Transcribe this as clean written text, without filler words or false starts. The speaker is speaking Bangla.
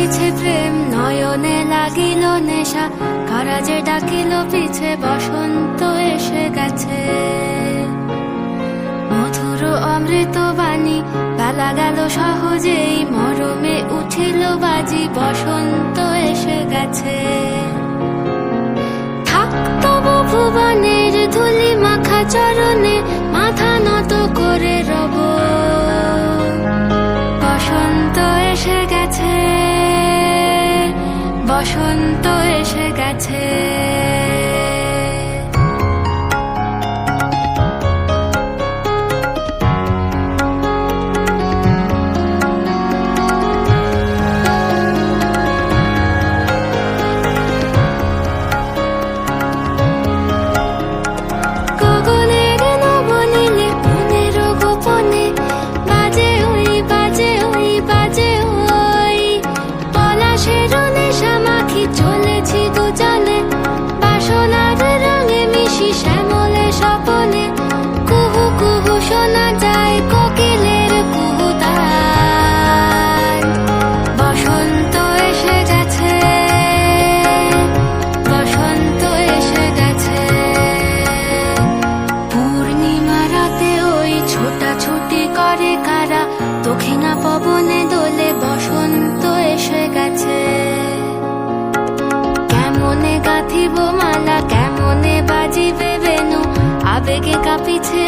পিছে প্রেম নয়নে লাগিল নেশা, কারা যে ডাকিল পিছে বসন্ত এসে গেছে। মধুর অমৃত বাণী বেলা গেল সহজেই, মরমে উঠিল বাজি বসন্ত এসে গেছে। থাকতব ভুবনের ধুলি মাখা চরণে, মাথা নত করে রব। বসন্ত এসে গেছে, বসন্ত এসে গেছে। চলেছি দুজনে বাসনার রঙে মিশি শ্যামলে স্বপনে, কুহু কুহু শোনা যায় কোকিলের কুহুতান। বসন্ত এসে গেছে, বসন্ত এসে গেছে। পূর্ণিমা রাতে ওই ছোটাছুটি করে কারা, দক্ষিণা পবনে দোলে বসন্ত এসে গেছে। কেমনে গাঁথিব মালা, কেমনে বাজিবে বেনু, আবেগে কাঁপিছে